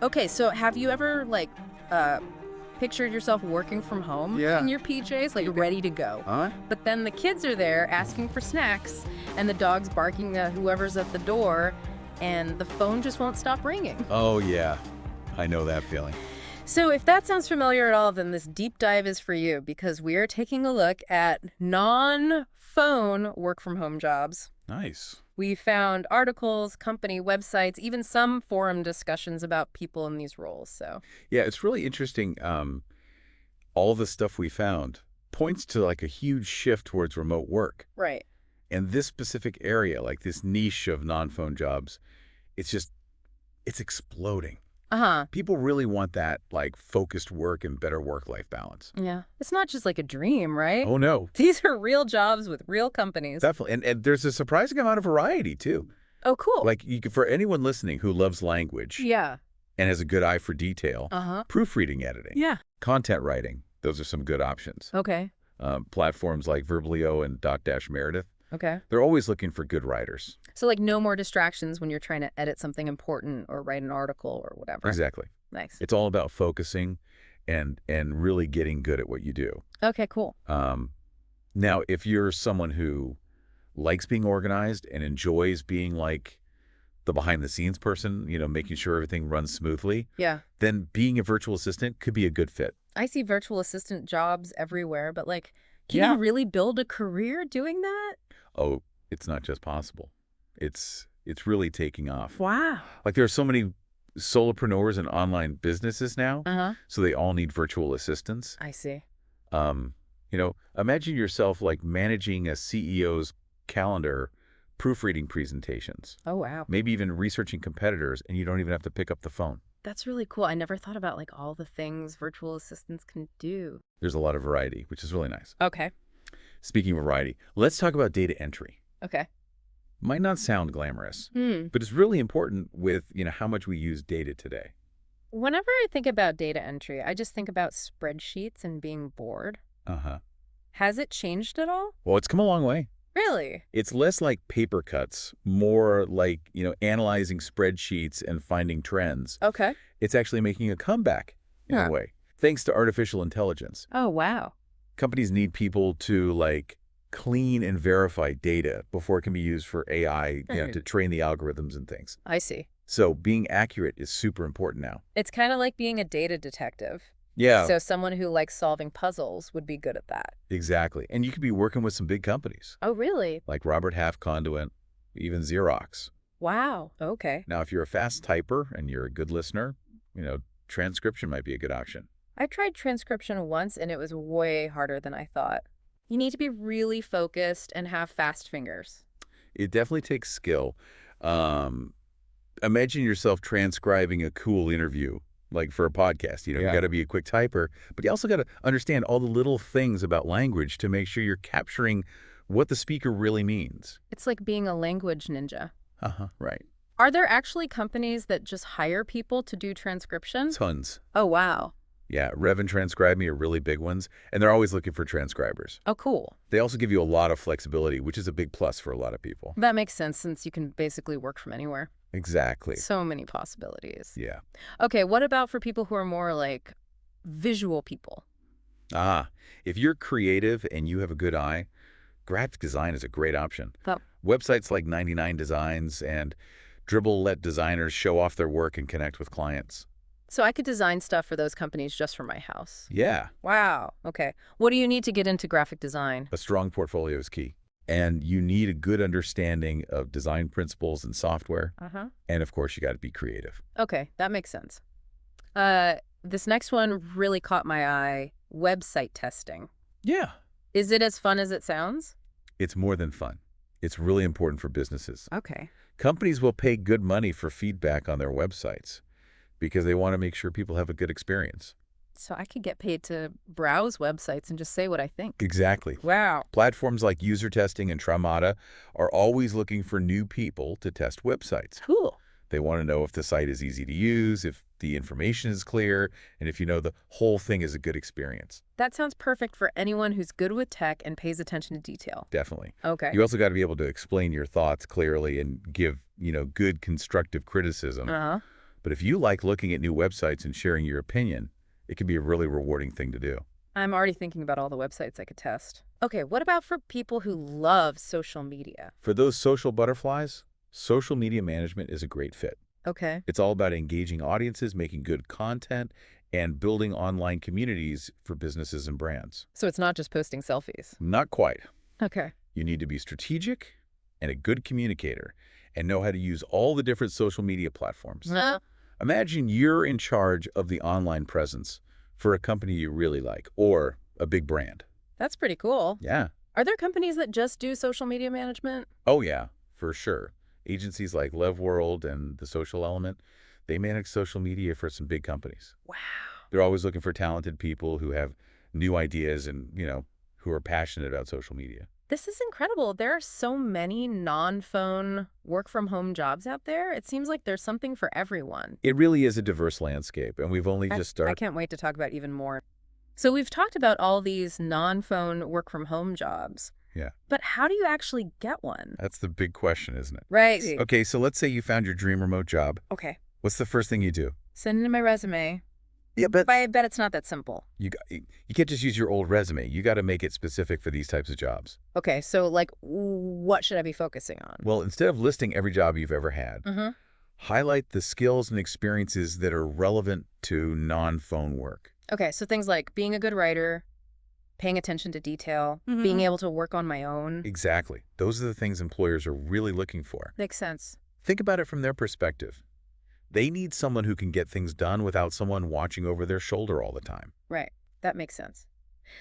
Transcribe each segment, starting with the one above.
Okay, so have you ever, like, uh, pictured yourself working from home Yeah. in your PJs, like, ready to go? Huh? But then the kids are there asking for snacks, and the dog's barking at whoever's at the door, and the phone just won't stop ringing. Oh, yeah. I know that feeling. So if that sounds familiar at all, then this deep dive is for you, because we are taking a look at non-phone work-from-home jobs. Nice. We found articles, company websites, even some forum discussions about people in these roles, so. Yeah, it's really interesting. All the stuff we found points to like a huge shift towards remote work. Right. And this specific area, like this niche of non-phone jobs, it's exploding. Uh-huh. People really want that like focused work and better work-life balance. Yeah. It's not just like a dream, right? Oh, no, These are real jobs with real companies. definitely. And there's a surprising amount of variety, too. Oh, cool. Like for anyone listening who loves language Yeah. and has a good eye for detail, Uh-huh. proofreading editing, Yeah. content writing, those are some good options. Okay. Platforms like Verblio and Meredith, Okay. they're always looking for good writers. So like no more distractions when you're trying to edit something important or write an article or whatever. Exactly. Nice. It's all about focusing and really getting good at what you do. Okay, cool. Now, if you're someone who likes being organized and enjoys being like the behind-the-scenes person, making sure everything runs smoothly, Yeah. then being a virtual assistant could be a good fit. I see virtual assistant jobs everywhere, but like, can Yeah. you really build a career doing that? Oh, it's not just possible. It's really taking off. Wow. Like there are so many solopreneurs and online businesses now, Uh-huh. so they all need virtual assistants. I see. Imagine yourself like managing a CEO's calendar, proofreading presentations, Oh, wow. maybe even researching competitors, and you don't even have to pick up the phone. That's really cool. I never thought about like all the things virtual assistants can do. There's a lot of variety, which is really nice. Okay. Speaking of variety, let's talk about data entry. Okay. Might not sound glamorous, Hmm. but it's really important with, how much we use data today. Whenever I think about data entry, I just think about spreadsheets and being bored. Uh-huh. Has it changed at all? Well, it's come a long way. Really? It's less like paper cuts, more like, analyzing spreadsheets and finding trends. Okay. It's actually making a comeback in Huh. a way, thanks to artificial intelligence. Oh, wow. Companies need people to like clean and verify data before it can be used for AI, to train the algorithms and things. I see. So being accurate is super important now. It's kind of like being a data detective. Yeah, So someone who likes solving puzzles would be good at that. exactly. And you could be working with some big companies Oh, really? like Robert Half Conduit, even Xerox. Wow. Okay. Now, if you're a fast typer and you're a good listener, transcription might be a good option. I tried transcription once and it was way harder than I thought. You need to be really focused and have fast fingers. It definitely takes skill. Um, Imagine yourself transcribing a cool interview, like for a podcast. You Yeah. got to be a quick typer, but you also got to understand all the little things about language to make sure you're capturing what the speaker really means. It's like being a language ninja. Right. Are there actually companies that just hire people to do transcription? Tons. Oh, wow. Yeah, Rev and Transcribe Me are really big ones, and they're always looking for transcribers. Oh, cool. They also give you a lot of flexibility, which is a big plus for a lot of people. That makes sense since you can basically work from anywhere. Exactly. So many possibilities. Yeah. Okay, what about for people who are more like visual people? If you're creative and you have a good eye, graphic design is a great option. That, Websites like 99 Designs and Dribble let designers show off their work and connect with clients. so I could design stuff for those companies just for my house. Yeah, Wow. Okay. What do you need to get into graphic design? a strong portfolio is key. And you need a good understanding of design principles and software. Uh-huh. And of course, you got to be creative. Okay, that makes sense. This next one really caught my eye. Website testing. Yeah. Is it as fun as it sounds? It's more than fun. It's really important for businesses. Okay. Companies will pay good money for feedback on their websites because they want to make sure people have a good experience. So I could get paid to browse websites and just say what I think. Exactly. Wow. Platforms like User Testing and Tramada are always looking for new people to test websites. Cool. They want to know if the site is easy to use, if the information is clear, and if the whole thing is a good experience. That sounds perfect for anyone who's good with tech and pays attention to detail. Definitely. Okay. You also got to be able to explain your thoughts clearly and give, good constructive criticism. Uh-huh. But if you like looking at new websites and sharing your opinion, it can be a really rewarding thing to do. I'm already thinking about all the websites I could test. Okay, what about for people who love social media? For those social butterflies, social media management is a great fit. Okay. It's all about engaging audiences, making good content, and building online communities for businesses and brands. So it's not just posting selfies. Not quite. Okay. You need to be strategic and a good communicator and know how to use all the different social media platforms. Imagine you're in charge of the online presence for a company you really like or a big brand. That's pretty cool. Yeah. Are there companies that just do social media management? Oh, yeah, for sure. Agencies like LevWorld and The Social Element, they manage social media for some big companies. Wow. They're always looking for talented people who have new ideas and, who are passionate about social media. This is incredible. There are so many non-phone work-from-home jobs out there. It seems like there's something for everyone. It really is a diverse landscape, and we've only just I started. can't wait to talk about even more. So we've talked about all these non-phone work-from-home jobs. Yeah. But how do you actually get one? That's the big question, isn't it? Right. Okay, so let's say you found your dream remote job. Okay. What's the first thing you do? Send in my resume. Yeah, but I bet it's not that simple. you can't just use your old resume. You got to make it specific for these types of jobs. Okay, so what should I be focusing on? Well, instead of listing every job you've ever had, highlight the skills and experiences that are relevant to non-phone work. Okay, so things like being a good writer, paying attention to detail, being able to work on my own. Exactly. Those are the things employers are really looking for. Makes sense. Think about it from their perspective. They need someone who can get things done without someone watching over their shoulder all the time. Right. That makes sense.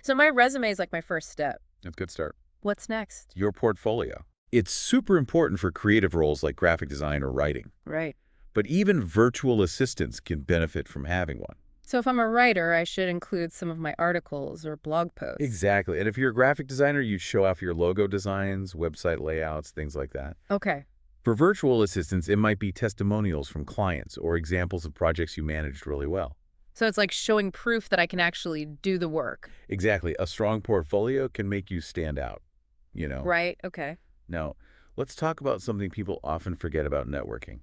So my resume is like my first step. That's a good start. What's next? Your portfolio. It's super important for creative roles like graphic design or writing. Right. But even virtual assistants can benefit from having one. So if I'm a writer, I should include some of my articles or blog posts. Exactly. And if you're a graphic designer, you show off your logo designs, website layouts, things like that. Okay. For virtual assistants, it might be testimonials from clients or examples of projects you managed really well. So it's like showing proof that I can actually do the work. Exactly. A strong portfolio can make you stand out, Right. Okay. Now, let's talk about something people often forget about networking.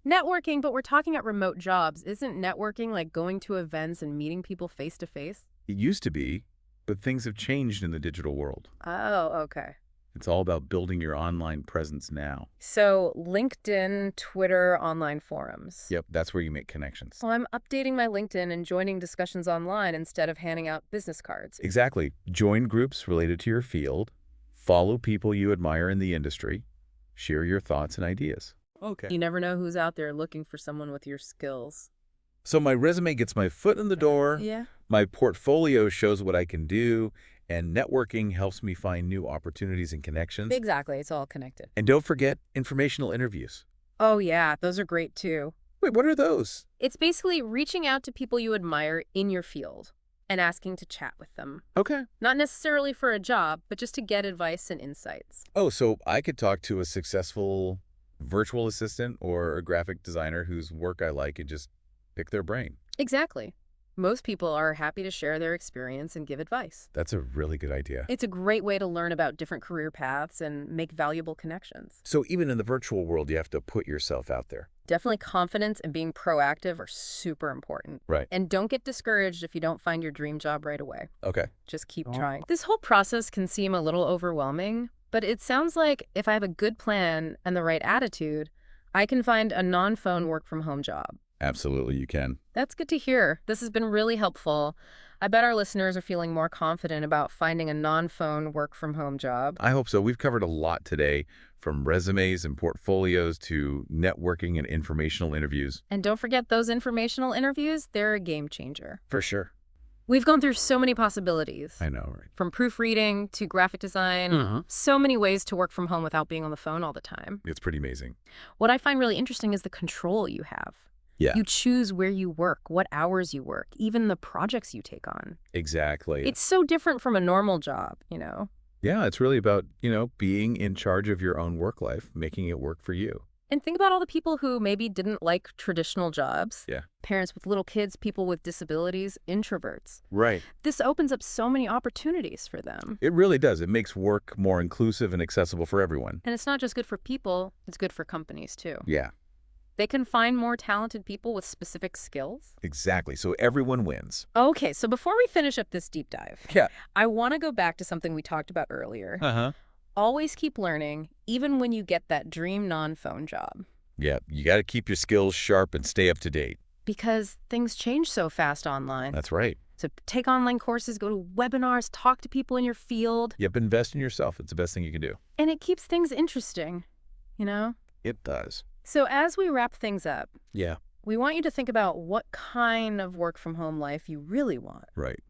Networking, but we're talking about remote jobs. Isn't networking like going to events and meeting people face to face? It used to be, but things have changed in the digital world. Oh, okay. It's all about building your online presence now. So LinkedIn, Twitter, online forums. Yep, that's where you make connections. Well, I'm updating my LinkedIn and joining discussions online instead of handing out business cards. Exactly. Join groups related to your field, follow people you admire in the industry, share your thoughts and ideas. Okay. You never know who's out there looking for someone with your skills. So my resume gets my foot in the door, Yeah. my portfolio shows what I can do, and networking helps me find new opportunities and connections. Exactly. It's all connected. And don't forget informational interviews. Oh, yeah. Those are great, too. Wait, what are those? It's basically reaching out to people you admire in your field and asking to chat with them. Okay. Not necessarily for a job, but just to get advice and insights. Oh, so I could talk to a successful virtual assistant or a graphic designer whose work I like and just pick their brain. Exactly. Most people are happy to share their experience and give advice. That's a really good idea. It's a great way to learn about different career paths and make valuable connections. So even in the virtual world, you have to put yourself out there. Definitely confidence and being proactive are super important. Right. And don't get discouraged if you don't find your dream job right away. Okay. Just keep trying. This whole process can seem a little overwhelming, but it sounds like if I have a good plan and the right attitude, I can find a non-phone work-from-home job. Absolutely, you can. That's good to hear. This has been really helpful. I bet our listeners are feeling more confident about finding a non-phone work-from-home job. I hope so. We've covered a lot today, from resumes and portfolios to networking and informational interviews. And don't forget those informational interviews, they're a game changer. For sure. We've gone through so many possibilities. I know, right? From proofreading to graphic design, so many ways to work from home without being on the phone all the time. It's pretty amazing. What I find really interesting is the control you have. Yeah. You choose where you work, what hours you work, even the projects you take on. Exactly. It's so different from a normal job, you know? Yeah, it's really about, being in charge of your own work life, making it work for you. And think about all the people who maybe didn't like traditional jobs. Yeah. Parents with little kids, people with disabilities, introverts. Right. This opens up so many opportunities for them. It really does. It makes work more inclusive and accessible for everyone. And it's not just good for people, it's good for companies too. Yeah. They can find more talented people with specific skills? Exactly. So everyone wins. Okay, so before we finish up this deep dive, Yeah. I want to go back to something we talked about earlier. Uh-huh. Always keep learning, even when you get that dream non-phone job. Yeah, you got to keep your skills sharp and stay up to date. Because things change so fast online. That's right. So take online courses, go to webinars, talk to people in your field. Yep, invest in yourself. It's the best thing you can do. And it keeps things interesting, you know? It does. So as we wrap things up, Yeah. we want you to think about what kind of work from home life you really want. Right.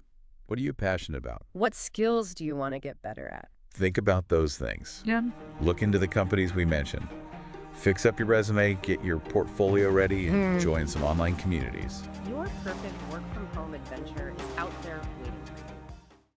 What are you passionate about? What skills do you want to get better at? Think about those things. Yeah. Look into the companies we mentioned. Fix up your resume, get your portfolio ready, and join some online communities. Your perfect work from home adventure is out there waiting.